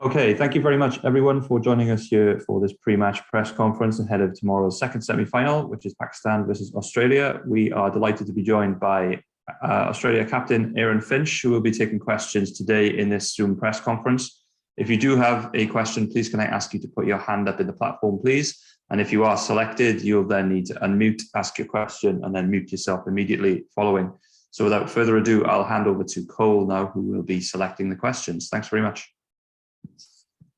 Okay, thank you very much, everyone, for joining us here for this pre-match press conference ahead of tomorrow's second semi-final, which is Pakistan versus Australia. We are delighted to be joined by Australia captain Aaron Finch, who will be taking questions today in this Zoom press conference. If you do have a question, please can I ask you to put your hand up in the platform, please? And if you are selected, you'll then need to unmute, ask your question, and then mute yourself immediately following. So without further ado, I'll hand over to Cole now, who will be selecting the questions. Thanks very much.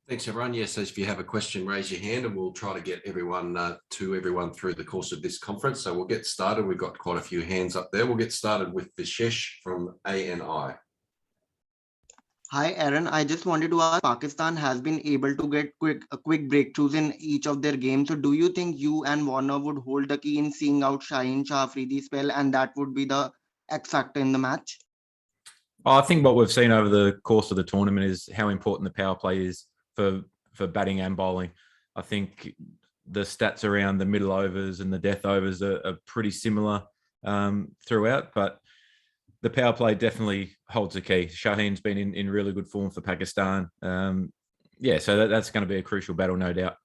Thanks, everyone. Yes, if you have a question, raise your hand and we'll try to get everyone through the course of this conference. So we'll get started. We've got quite a few hands up there. We'll get started with Vishesh from ANI. Hi, Aaron. I just wanted to ask, Pakistan has been able to get quick breakthroughs in each of their games. So do you think you and Warner would hold the key in seeing out Shaheen Shah spell, and that would be the X factor in the match? I think what we've seen over the course of the tournament is how important the power play is for batting and bowling. I think the stats around the middle overs and the death overs are pretty similar throughout, but the power play definitely holds the key. Shaheen's been in really good form for Pakistan. So that's going to be a crucial battle, no doubt.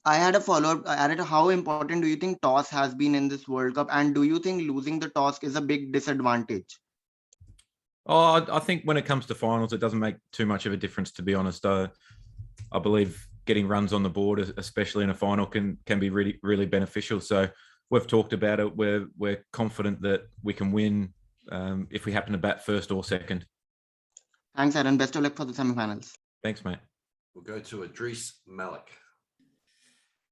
I had a follow-up. How important do you think toss has been in this World Cup? And do you think losing the toss is a big disadvantage? I think when it comes to finals, it doesn't make too much of a difference, to be honest. I believe getting runs on the board, especially in a final, can be really, really beneficial. So we've talked about it. We're confident that we can win if we happen to bat first or second. Thanks, Aaron. Best of luck for the semifinals. Thanks, mate. We'll go to Idris Malik.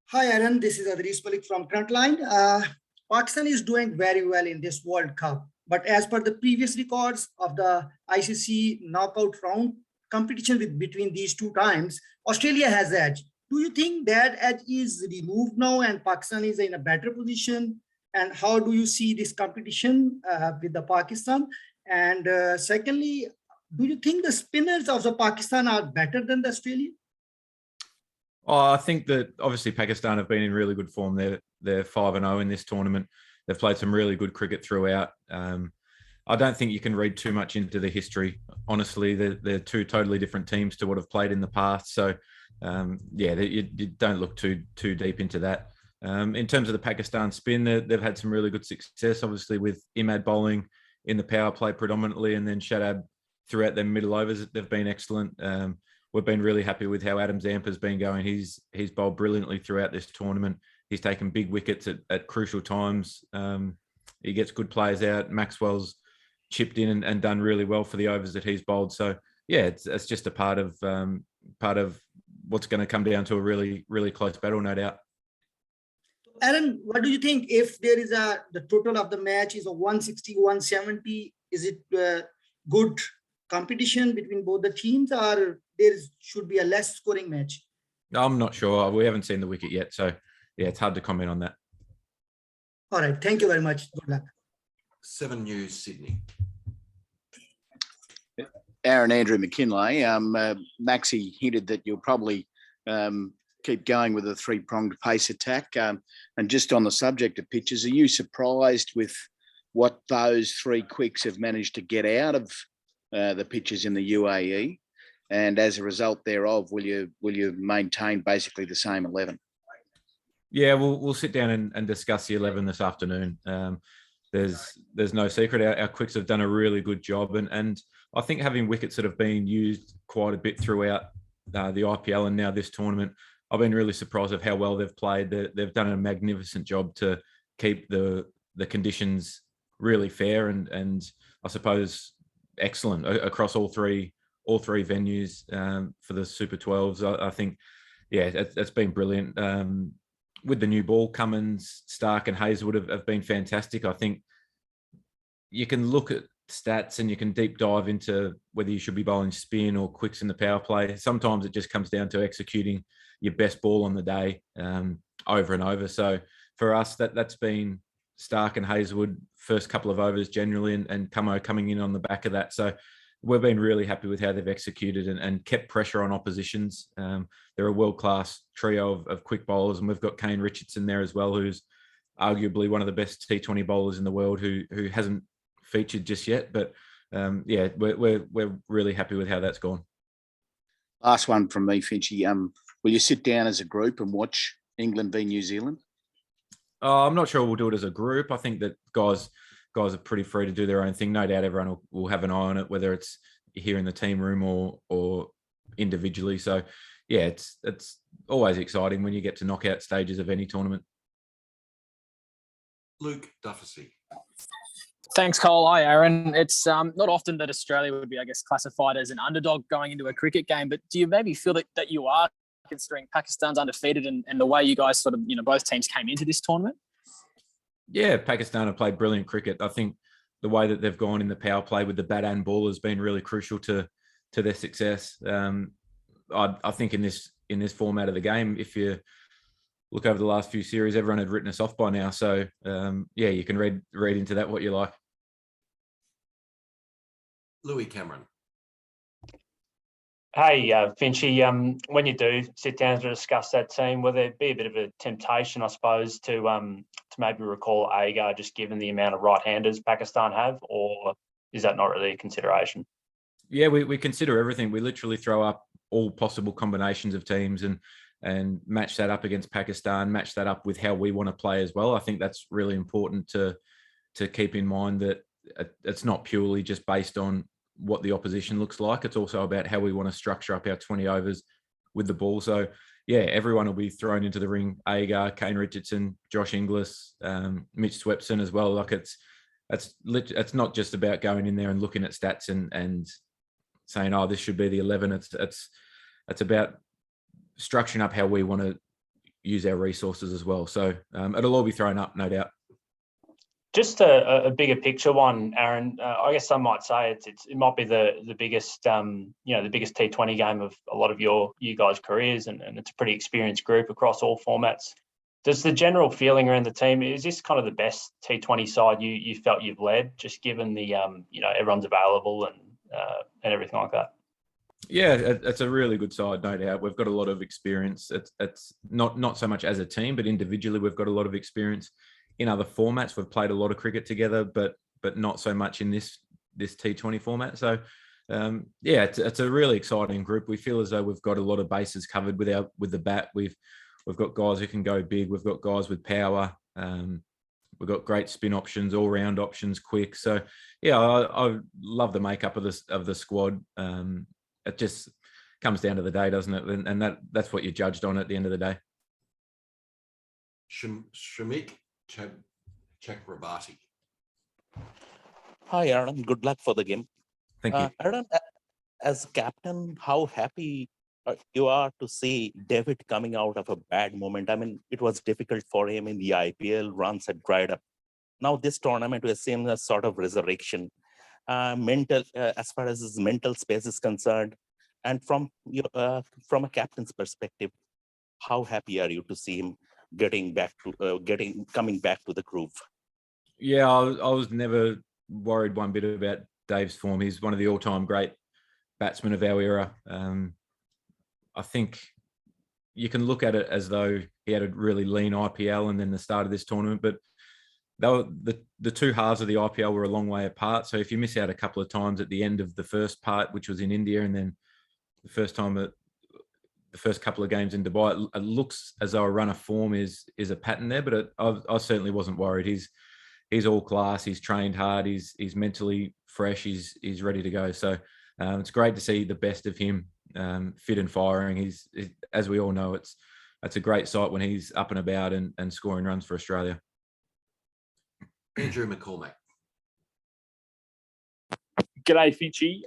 Hi, Aaron. This is Idris Malik from Frontline. Pakistan is doing very well in this World Cup. But as per the previous records of the ICC knockout round competition between these two times, Australia has edge. Do you think that edge is removed now and Pakistan is in a better position? And how do you see this competition with the Pakistan? And secondly, do you think the spinners of the Pakistan are better than the Australia? I think that obviously Pakistan have been in really good form. They're 5-0 in this tournament. They've played some really good cricket throughout. I don't think you can read too much into the history. Honestly, they're two totally different teams to what have played in the past. So, you don't look too deep into that. In terms of the Pakistan spin, they've had some really good success, obviously, with Imad bowling in the power play predominantly, and then Shadab throughout their middle overs. They've been excellent. We've been really happy with how Adam Zampa's been going. He's bowled brilliantly throughout this tournament. He's taken big wickets at crucial times. He gets good players out. Maxwell's chipped in and done really well for the overs that he's bowled. So yeah, it's just a part of what's going to come down to a really, really close battle, no doubt. Aaron, what do you think if there is the total of the match is a 160, 170? Is it a good competition between both the teams, or should be a less scoring match? I'm not sure. We haven't seen the wicket yet, so yeah, it's hard to comment on that. All right. Thank you very much. Good luck. 7 News, Sydney. Aaron, Andrew McKinlay. Maxi hinted that you'll probably keep going with a 3-pronged pace attack. And just on the subject of pitches, are you surprised with what those 3 quicks have managed to get out of the pitches in the UAE? And as a result thereof, will you maintain basically the same 11? Yeah, we'll sit down and discuss the 11 this afternoon. There's no secret. Our quicks have done a really good job, and I think having wickets that have been used quite a bit throughout the IPL and now this tournament, I've been really surprised of how well they've played. They've done a magnificent job to keep the conditions really fair and I suppose excellent across all three venues for the Super 12s. I think, yeah, it's been brilliant. With the new ball, Cummins, Stark and Hazelwood have been fantastic. I think you can look at stats and you can deep dive into whether you should be bowling spin or quicks in the power play. Sometimes it just comes down to executing your best ball on the day over and over. So for us, that's been Stark and Hazelwood first couple of overs generally, and Cummo coming in on the back of that. So we've been really happy with how they've executed and kept pressure on oppositions. They're a world-class trio of quick bowlers, and we've got Kane Richardson there as well, who's arguably one of the best T20 bowlers in the world, who hasn't featured just yet. But yeah, we're really happy with how that's gone. Last one from me, Finchy. Will you sit down as a group and watch England v New Zealand? I'm not sure we'll do it as a group. I think that guys are pretty free to do their own thing. No doubt everyone will have an eye on it, whether it's here in the team room or individually. So yeah, it's always exciting when you get to knockout stages of any tournament. Luke Dufficy. Thanks, Cole. Hi, Aaron. It's not often that Australia would be, I guess, classified as an underdog going into a cricket game, but do you maybe feel that you are, considering Pakistan's undefeated and the way you guys sort of, both teams came into this tournament? Yeah, Pakistan have played brilliant cricket. I think the way that they've gone in the power play with the bat and ball has been really crucial to their success. I think in this format of the game, if you look over the last few series, everyone had written us off by now. So yeah, you can read into that what you like. Louis Cameron. Hey, Finchy, when you do sit down to discuss that team, will there be a bit of a temptation, I suppose, to maybe recall Agar, just given the amount of right-handers Pakistan have, or is that not really a consideration? Yeah, we consider everything. We literally throw up all possible combinations of teams and match that up against Pakistan, match that up with how we want to play as well. I think that's really important to keep in mind, that it's not purely just based on what the opposition looks like. It's also about how we want to structure up our 20 overs with the ball. So yeah, everyone will be thrown into the ring. Agar, Kane Richardson, Josh Inglis, Mitch Swepson as well. Like it's not just about going in there and looking at stats and saying, oh, this should be the 11. It's about structuring up how we want to use our resources as well. So it'll all be thrown up, no doubt. Just a bigger picture one, Aaron. I guess some might say it might be the biggest the biggest T20 game of a lot of you guys' careers, and it's a pretty experienced group across all formats. Does the general feeling around the team, is this kind of the best T20 side you felt you've led, just given the everyone's available and everything like that? Yeah, it's a really good side, no doubt. We've got a lot of experience. It's not so much as a team, but individually we've got a lot of experience. In other formats, we've played a lot of cricket together, but not so much in this T20 format. So yeah, it's a really exciting group. We feel as though we've got a lot of bases covered with the bat. We've got guys who can go big. We've got guys with power. We've got great spin options, all round options, quick. So yeah, I love the makeup of the squad. It just comes down to the day, doesn't it? And that's what you're judged on at the end of the day. Shamik Chakrabarti. Hi, Aaron. Good luck for the game. Thank you. Aaron, as captain, how happy you are to see David coming out of a bad moment? I mean, it was difficult for him in the IPL, runs had dried up. Now this tournament will seem a sort of resurrection. As far as his mental space is concerned, and from a captain's perspective, how happy are you to see him coming back to the groove? Yeah, I was never worried one bit about Dave's form. He's one of the all-time great batsmen of our era. I think you can look at it as though he had a really lean IPL and then the start of this tournament, but the two halves of the IPL were a long way apart. So if you miss out a couple of times at the end of the first part, which was in India, and then the first couple of games in Dubai, it looks as though a run of form is a pattern there, but I certainly wasn't worried. He's all class. He's trained hard. He's mentally fresh. He's ready to go. So it's great to see the best of him, fit and firing. As we all know, it's a great sight when he's up and about and scoring runs for Australia. Andrew McCormack. G'day, Finchy.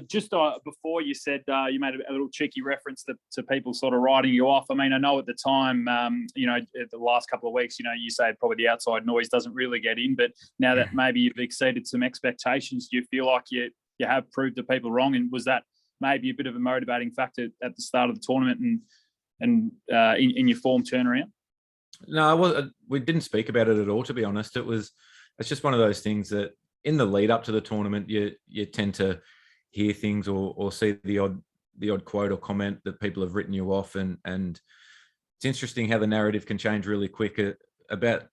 Just before you said you made a little cheeky reference to people sort of writing you off. I mean, I know at the time, the last couple of weeks, you say probably the outside noise doesn't really get in, but now that maybe you've exceeded some expectations, do you feel like you have proved the people wrong? And was that maybe a bit of a motivating factor at the start of the tournament and in your form turnaround? No, we didn't speak about it at all, to be honest. It's just one of those things that in the lead up to the tournament, you tend to hear things or see the odd quote or comment that people have written you off. And it's interesting how the narrative can change really quick. About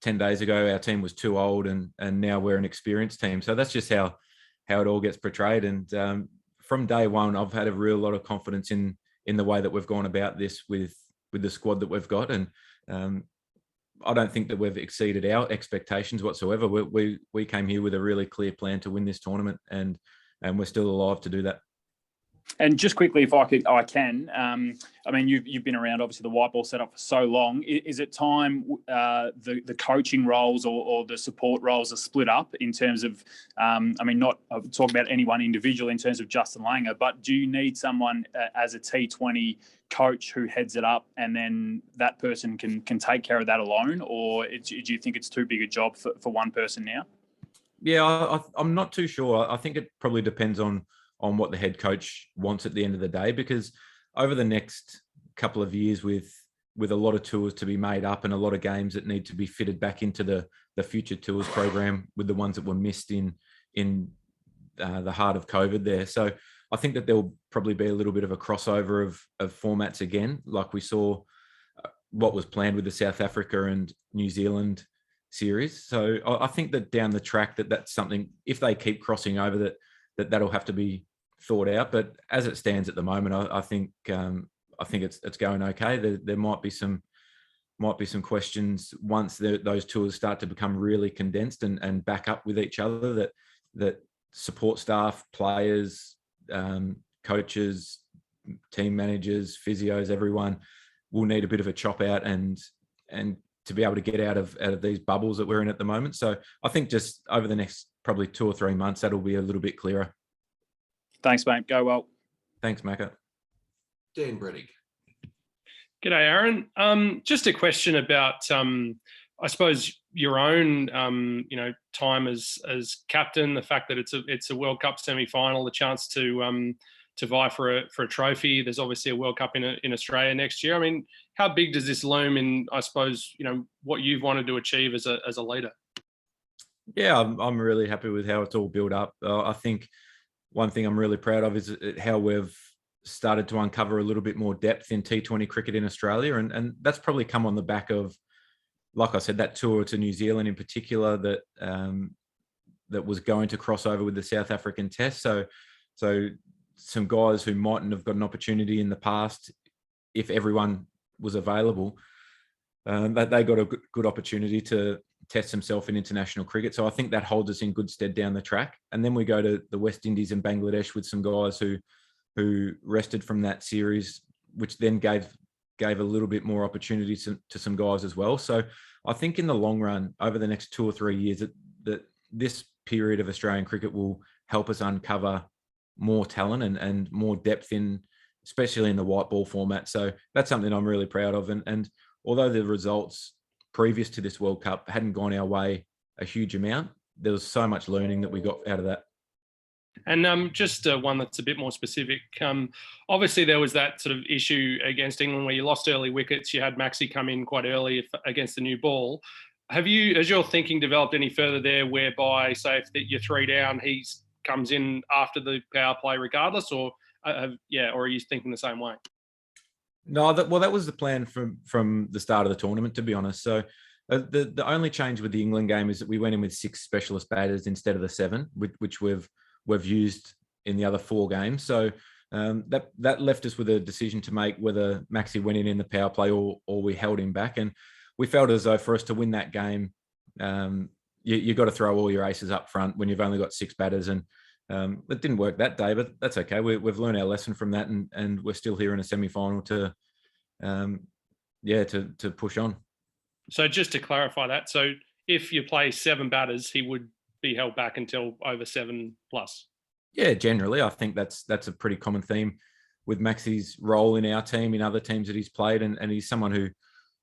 10 days ago, our team was too old and now we're an experienced team. So that's just how it all gets portrayed. And from day one, I've had a real lot of confidence in the way that we've gone about this with the squad that we've got, and I don't think that we've exceeded our expectations whatsoever. We came here with a really clear plan to win this tournament, and we're still alive to do that. And just quickly, if I can. I mean, you've been around obviously the white ball setup for so long. Is it time the coaching roles or the support roles are split up in terms of? I mean, not talking about any one individual in terms of Justin Langer, but do you need someone as a T20 coach who heads it up, and then that person can take care of that alone, or do you think it's too big a job for one person now? Yeah, I'm not too sure. I think it probably depends on what the head coach wants at the end of the day, because over the next couple of years with a lot of tours to be made up and a lot of games that need to be fitted back into the future tours program with the ones that were missed in the heart of COVID there. So I think that there'll probably be a little bit of a crossover of formats again, like we saw what was planned with the South Africa and New Zealand series. So I think that down the track that's something, if they keep crossing over, that'll have to be thought out. But as it stands at the moment, I think it's going okay. There might be some questions once those tours start to become really condensed and back up with each other, that support staff, players, coaches, team managers, physios, everyone will need a bit of a chop out and to be able to get out of these bubbles that we're in at the moment. So I think just over the next probably 2 or 3 months, that'll be a little bit clearer. Thanks, mate. Go well. Thanks, Macca. Dan Brettig. G'day, Aaron. Just a question about, I suppose, your own, time as captain. The fact that it's a World Cup semi-final, the chance to vie for a trophy. There's obviously a World Cup in Australia next year. I mean, how big does this loom in, I suppose, what you've wanted to achieve as a leader? Yeah, I'm really happy with how it's all built up. I think one thing I'm really proud of is how we've started to uncover a little bit more depth in T20 cricket in Australia. And that's probably come on the back of, like I said, that tour to New Zealand in particular that was going to cross over with the South African Test. So some guys who mightn't have got an opportunity in the past, if everyone was available, they got a good opportunity to test himself in international cricket. So I think that holds us in good stead down the track. And then we go to the West Indies and Bangladesh with some guys who rested from that series, which then gave a little bit more opportunity to some guys as well. So I think in the long run, over the next 2 or 3 years, that this period of Australian cricket will help us uncover more talent and more depth especially in the white ball format. So that's something I'm really proud of. And although the results previous to this World Cup hadn't gone our way a huge amount, there was so much learning that we got out of that. And just one that's a bit more specific. Obviously, there was that sort of issue against England where you lost early wickets. You had Maxi come in quite early against the new ball. Has your thinking developed any further there, whereby, say, if you're 3 down, he comes in after the power play regardless, or are you thinking the same way? No, that was the plan from the start of the tournament, to be honest. So the only change with the England game is that we went in with 6 specialist batters instead of the 7, which we've used in the other 4 games. So that left us with a decision to make whether Maxi went in the power play or we held him back. And we felt as though for us to win that game, you got to throw all your aces up front when you've only got 6 batters. And it didn't work that day, but that's okay. We've learned our lesson from that, and we're still here in a semi-final to push on. So just to clarify that, so if you play 7 batters, he would be held back until over 7+. Yeah, generally, I think that's a pretty common theme with Maxi's role in our team, in other teams that he's played, and he's someone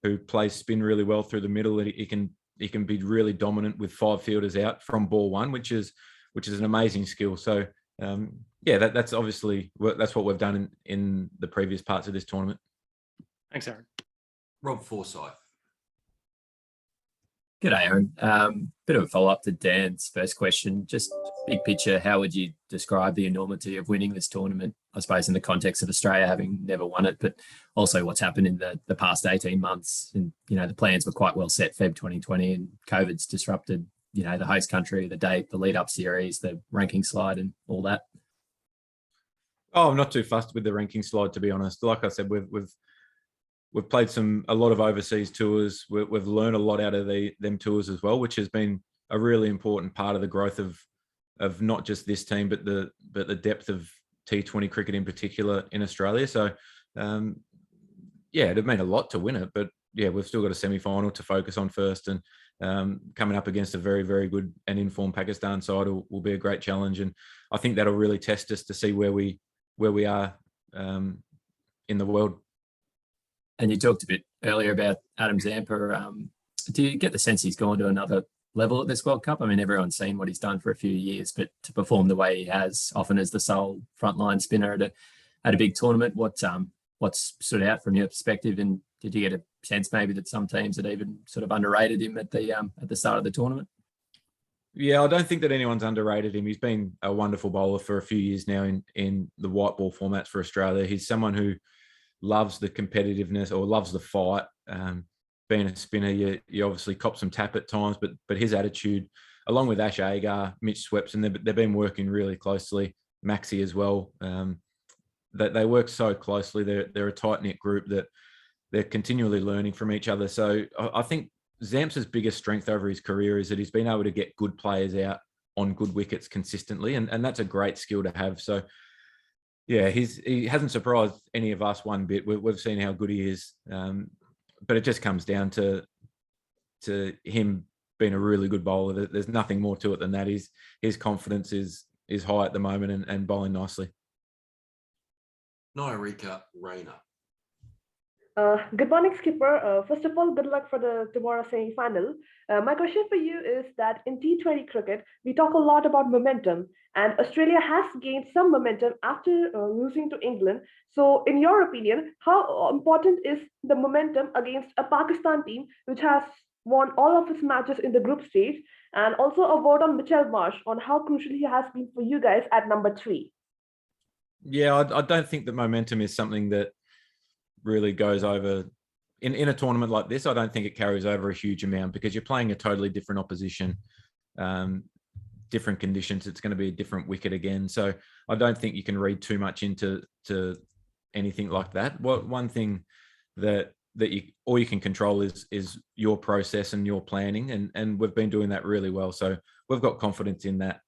who plays spin really well through the middle. He can be really dominant with 5 fielders out from ball 1, which is an amazing skill. So that's obviously that's what we've done in the previous parts of this tournament. Thanks, Aaron. Rob Forsyth. G'day, Aaron. Bit of a follow-up to Dan's first question. Just big picture, how would you describe the enormity of winning this tournament? I suppose in the context of Australia having never won it, but also what's happened in the past 18 months. And, the plans were quite well set, Feb 2020, and COVID's disrupted, the host country, the date, the lead-up series, the ranking slide and all that. Oh, I'm not too fussed with the ranking slide, to be honest. Like I said, we've played a lot of overseas tours. We've learned a lot out of them tours as well, which has been a really important part of the growth of not just this team, but the depth of T20 cricket in particular in Australia. So, yeah, it'd mean a lot to win it, but yeah, we've still got a semi-final to focus on first, and coming up against a very, very good and informed Pakistan side will be a great challenge, and I think that'll really test us to see where we are in the world. And you talked a bit earlier about Adam Zampa. Do you get the sense he's gone to another level at this World Cup? I mean, everyone's seen what he's done for a few years, but to perform the way he has, often as the sole frontline spinner at a big tournament, what's stood out from your perspective? And did you get a sense maybe that some teams had even sort of underrated him at the start of the tournament? Yeah, I don't think that anyone's underrated him. He's been a wonderful bowler for a few years now in the white ball formats for Australia. He's someone who loves the competitiveness or loves the fight. Being a spinner, you obviously cop some tap at times, but his attitude, along with Ash Agar, Mitch Swepson, they've been working really closely. Maxi as well. They work so closely. They're a tight-knit group that they're continually learning from each other. So I think Zamp's biggest strength over his career is that he's been able to get good players out on good wickets consistently, and that's a great skill to have. So yeah, he hasn't surprised any of us one bit. We've seen how good he is, but it just comes down to him being a really good bowler. There's nothing more to it than that. His confidence is high at the moment and bowling nicely. Nairika Rayner. Good morning, Skipper. First of all, good luck for the tomorrow semi-final. My question for you is that in T20 cricket, we talk a lot about momentum, and Australia has gained some momentum after losing to England. So in your opinion, how important is the momentum against a Pakistan team which has won all of its matches in the group stage? And also a word on Mitchell Marsh on how crucial he has been for you guys at number 3. Yeah, I don't think that momentum is something that really goes over in a tournament like this. I don't think it carries over a huge amount because you're playing a totally different opposition, different conditions. It's going to be a different wicket again. So I don't think you can read too much into anything like that. One thing that you can control is your process and your planning, and we've been doing that really well. So we've got confidence in that.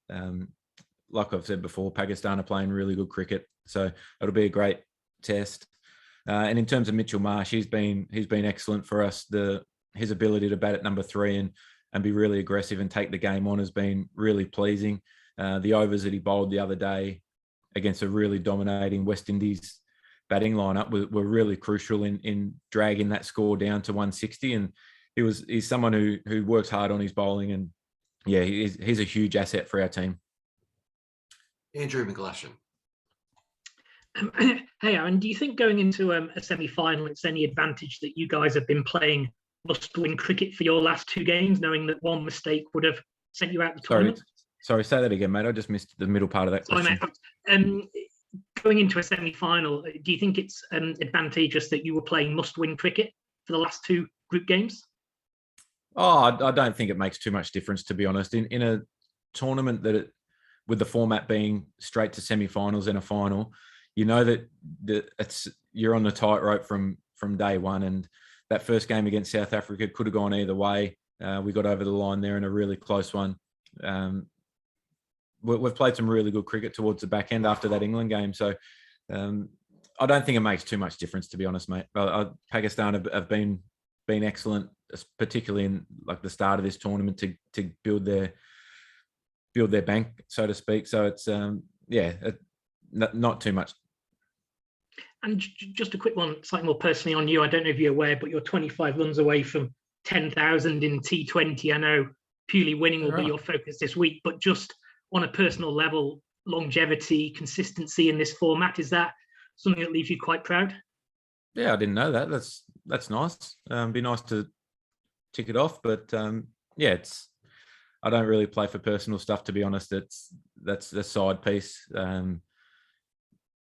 Like I've said before, Pakistan are playing really good cricket, so it'll be a great test. And in terms of Mitchell Marsh, he's been excellent for us. His ability to bat at number 3 and be really aggressive and take the game on has been really pleasing. The overs that he bowled the other day against a really dominating West Indies batting lineup were really crucial in dragging that score down to 160. And he's someone who works hard on his bowling, and yeah, he's a huge asset for our team. Andrew McGlashan. Hey, Aaron, do you think going into a semi-final, it's any advantage that you guys have been playing must-win cricket for your last 2 games, knowing that one mistake would have sent you out the tournament? Sorry, say that again, mate. I just missed the middle part of that question. Going into a semi-final, do you think it's advantageous that you were playing must-win cricket for the last 2 group games? Oh, I don't think it makes too much difference, to be honest. In a tournament with the format being straight to semi-finals and a final, you know that you're on the tightrope from day one, and that first game against South Africa could have gone either way. We got over the line there in a really close one. We've played some really good cricket towards the back end after that England game, so I don't think it makes too much difference, to be honest, mate. Pakistan have been excellent, particularly in like the start of this tournament to build their bank, so to speak. So it's not too much. And just a quick one, slightly more personally on you. I don't know if you're aware, but you're 25 runs away from 10,000 in T20. I know purely winning will be your focus this week, but just on a personal level, longevity, consistency in this format, is that something that leaves you quite proud? Yeah, I didn't know that. That's nice. Be nice to tick it off, but yeah, I don't really play for personal stuff, to be honest. That's the side piece.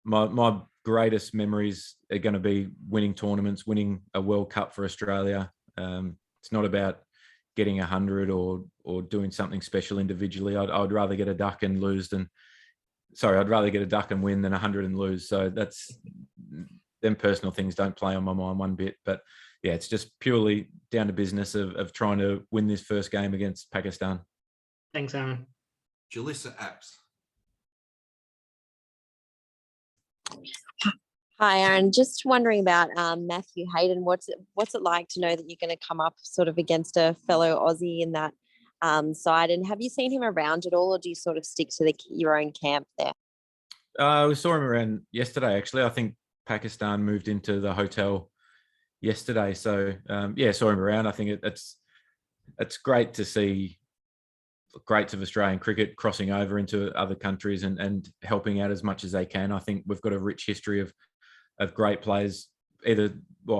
My greatest memories are going to be winning tournaments, winning a World Cup for Australia. It's not about getting 100 or doing something special individually. I'd rather get a duck and lose than I'd rather get a duck and win than 100 and lose. So that's them personal things don't play on my mind one bit. But yeah, it's just purely down to business of trying to win this first game against Pakistan. Thanks, Aaron. Jalissa Apps. Hi, Aaron. Just wondering about Matthew Hayden. What's it like to know that you're going to come up sort of against a fellow Aussie in that side? And have you seen him around at all, or do you sort of stick to your own camp there? We saw him around yesterday, actually. I think Pakistan moved into the hotel yesterday. So, saw him around. I think it's great to see greats of Australian cricket crossing over into other countries and helping out as much as they can. I think we've got a rich history of great players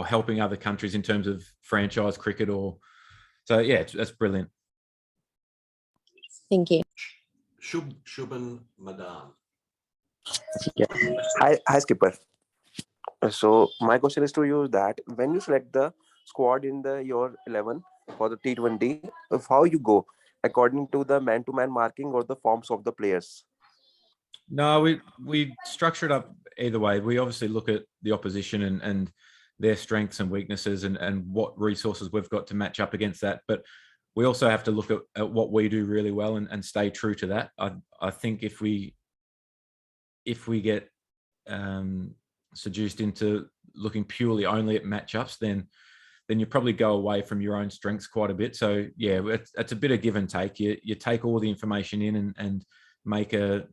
helping other countries in terms of franchise cricket that's brilliant. Thank you. Shubhan Madan. Yeah. Hi, Skipper. So my question is to you that when you select the squad in your 11 for the T20, of how you go according to the man-to-man marking or the forms of the players? No, we structure it up either way. We obviously look at the opposition and their strengths and weaknesses and what resources we've got to match up against that. But we also have to look at what we do really well and stay true to that. I think if we get seduced into looking purely only at matchups, then you probably go away from your own strengths quite a bit. So yeah, it's a bit of give and take. You take all the information in and make a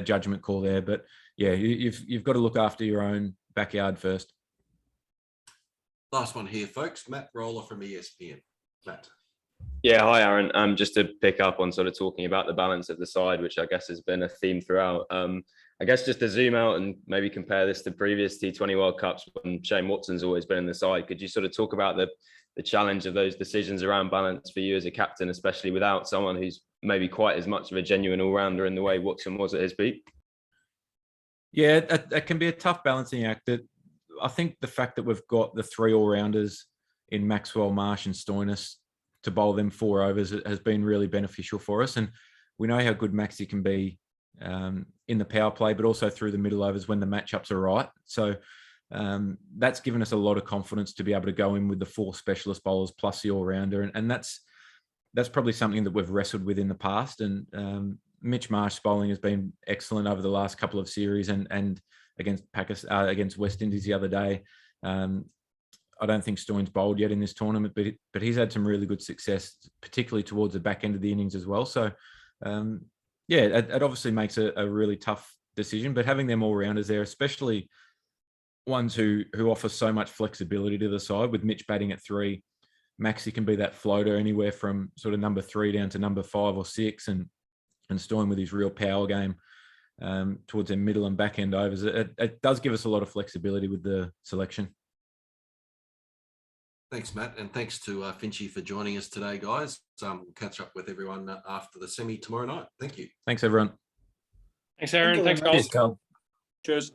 judgment call there. But yeah, you've got to look after your own backyard first. Last one here, folks. Matt Roller from ESPN. Matt. Yeah, hi, Aaron. Just to pick up on sort of talking about the balance of the side, which I guess has been a theme throughout. I guess just to zoom out and maybe compare this to previous T20 World Cups when Shane Watson's always been in the side, could you sort of talk about the challenge of those decisions around balance for you as a captain, especially without someone who's maybe quite as much of a genuine all-rounder in the way Watson was at his peak? Yeah, that can be a tough balancing act. I think the fact that we've got the 3 all-rounders in Maxwell, Marsh and Stoinis to bowl them 4 overs has been really beneficial for us. And we know how good Maxi can be in the power play, but also through the middle overs when the matchups are right. So that's given us a lot of confidence to be able to go in with the 4 specialist bowlers plus the all-rounder. And that's probably something that we've wrestled with in the past. And Mitch Marsh's bowling has been excellent over the last couple of series and against Pakistan, against West Indies the other day. I don't think Stoinis bowled yet in this tournament, but he's had some really good success, particularly towards the back end of the innings as well. So, it obviously makes a really tough decision, but having them all-rounders there, especially ones who offer so much flexibility to the side, with Mitch batting at 3, Maxi can be that floater anywhere from sort of number 3 down to number 5 or 6, and Stoinis with his real power game towards their middle and back end overs. It does give us a lot of flexibility with the selection. Thanks, Matt, and thanks to Finchy for joining us today, guys. We'll catch up with everyone after the semi tomorrow night. Thank you. Thanks, everyone. Thanks, Aaron. Thanks, Cole. Cheers, Cole. Cheers.